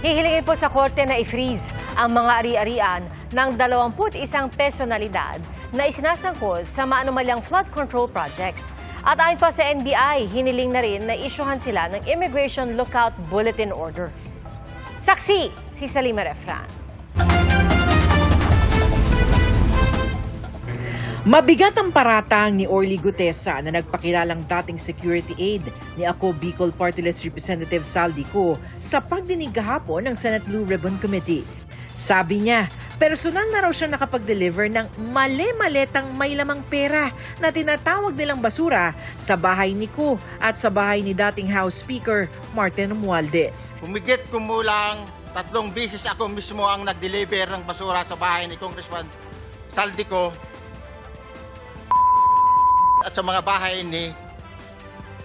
Hihilingin po sa korte na i-freeze ang mga ari-arian ng 21 personalidad na isinasangkot sa maanumalyang flood control projects. At ayon pa sa NBI, hiniling na rin na isyuhan sila ng Immigration Lookout Bulletin Order. Saksi, si Salima Refran. Mabigat ang paratang ni Orly Gutesa na nagpakilalang dating security aide ni Ako Bicol Party List Representative Saldico sa pagdinig kahapon ng Senate Blue Ribbon Committee. Sabi niya, personal na raw siya nakapag-deliver ng mali-maletang may lamang pera na tinatawag nilang basura sa bahay ni Ko at sa bahay ni dating House Speaker Martin Romualdez. Humigit kumulang 3 beses ako mismo ang nag-deliver ng basura sa bahay ni Congressman Saldico at sa mga bahay ni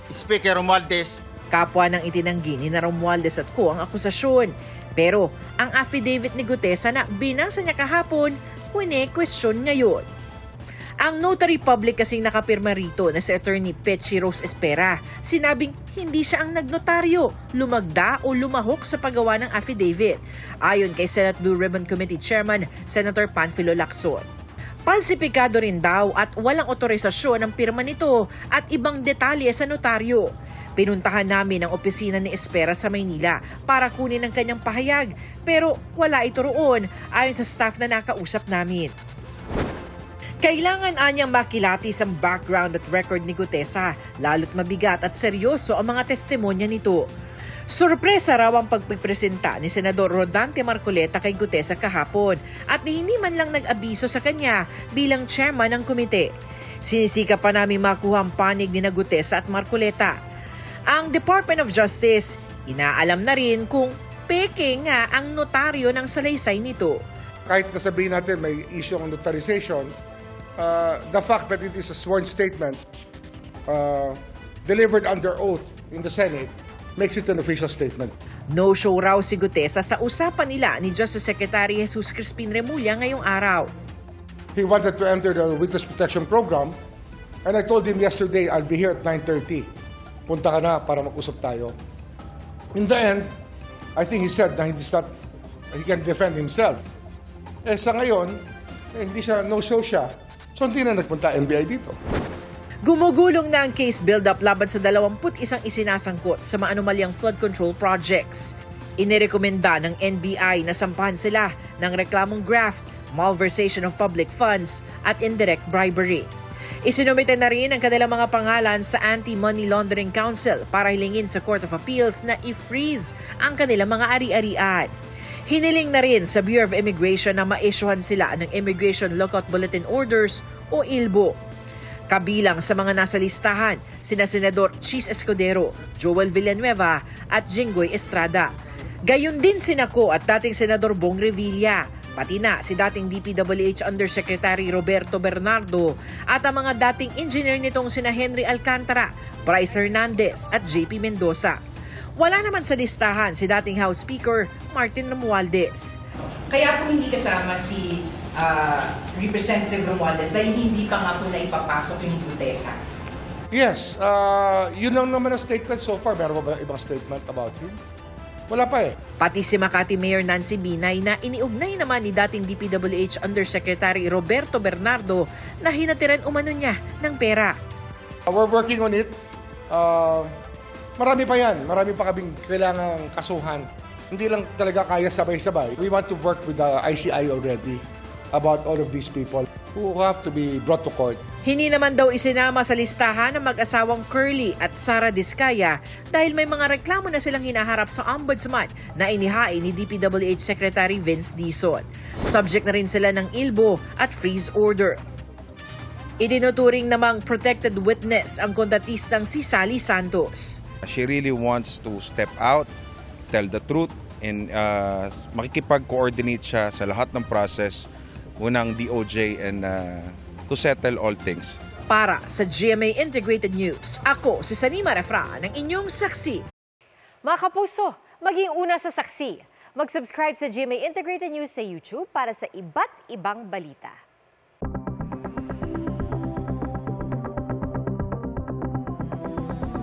Speaker Romualdez. Kapwa nang itinanggi ni Romualdez at Ko ang akusasyon. Pero ang affidavit ni Gutesa na binasa niya kahapon, kwestiyon ngayon. Ang notary public kasing nakapirma rito na si Attorney Petchy Rose Espera, sinabing hindi siya ang nagnotaryo, lumagda o lumahok sa paggawa ng affidavit. Ayon kay Senate Blue Ribbon Committee Chairman Senator Panfilo Lacson. Palsipikado rin daw at walang otorisasyon ang pirma nito at ibang detalye sa notaryo. Pinuntahan namin ang opisina ni Espera sa Maynila para kunin ang kanyang pahayag pero wala ito roon ayon sa staff na nakausap namin. Kailangan anyang makilatis ang background at record ni Gutesa, lalo't mabigat at seryoso ang mga testimonya nito. Sorpresa raw ang pagpipresenta ni Senador Rodante Marcoleta kay Gutesa kahapon at hindi man lang nag-abiso sa kanya bilang chairman ng komite. Sinisika pa namin makuha ang panig ni Gutesa at Marcoleta. Ang Department of Justice, inaalam na rin kung peke nga ang notaryo ng salaysay nito. Kahit nasabihin natin may issue ng notarization, the fact that it is a sworn statement delivered under oath in the Senate makes it an official statement. No-show raw si Gutesa sa usapan nila ni Justice Secretary Jesus Crispin Remulla ngayong araw. He wanted to enter the Witness Protection Program and I told him yesterday, I'll be here at 9:30. Punta ka na para mag-usap tayo. In the end, I think he said na he can defend himself. Sa ngayon, hindi siya, no-show siya. So hindi na nagpunta NBI dito. Gumugulong na ang case build-up laban sa 21 isinasangkot sa maanumalyang flood control projects. Inirekomenda ng NBI na sampahan sila ng reklamong graft, malversation of public funds at indirect bribery. Isinumite na rin ang kanilang mga pangalan sa Anti-Money Laundering Council para hilingin sa Court of Appeals na i-freeze ang kanilang mga ari-arian. Hiniling na rin sa Bureau of Immigration na ma-issuehan sila ng Immigration Lookout Bulletin Orders o ILBO. Kabilang sa mga nasa listahan, sina Senador Chis Escudero, Joel Villanueva at Jinggoy Estrada. Gayon din sina Ko at dating Senador Bong Revilla, pati na si dating DPWH Undersecretary Roberto Bernardo at ang mga dating engineer nitong sina Henry Alcantara, Bryce Hernandez at JP Mendoza. Wala naman sa listahan si dating House Speaker Martin Romualdez. Kaya po hindi kasama si Representative Romualdez dahil hindi pa nga po na ipapasok yung Gutesa. Yes, yun lang naman ang statement so far. Meron ba ibang statement about him? Wala pa eh. Pati si Makati Mayor Nancy Binay na iniugnay naman ni dating DPWH Undersecretary Roberto Bernardo na hinatiran umano niya ng pera. We're working on it. Marami pa yan. Marami pa kaming kailangang kasuhan. Hindi lang talaga kaya sabay-sabay. We want to work with the ICI already about all of these people who have to be brought to court. Hindi naman daw isinama sa listahan ng mag-asawang Curly at Sara Diskaya dahil may mga reklamo na silang hinaharap sa ombudsman na inihain ni DPWH Secretary Vince Dizon. Subject na rin sila ng ILBO at freeze order. Idinuturing namang protected witness ang kondatistang si Sally Santos. She really wants to step out, tell the truth, and makikipag-coordinate siya sa lahat ng process, unang DOJ and to settle all things. Para sa GMA Integrated News, ako si Salima Refran, ang inyong saksi. Mga kapuso, maging una sa saksi. Mag-subscribe sa GMA Integrated News sa YouTube para sa iba't ibang balita.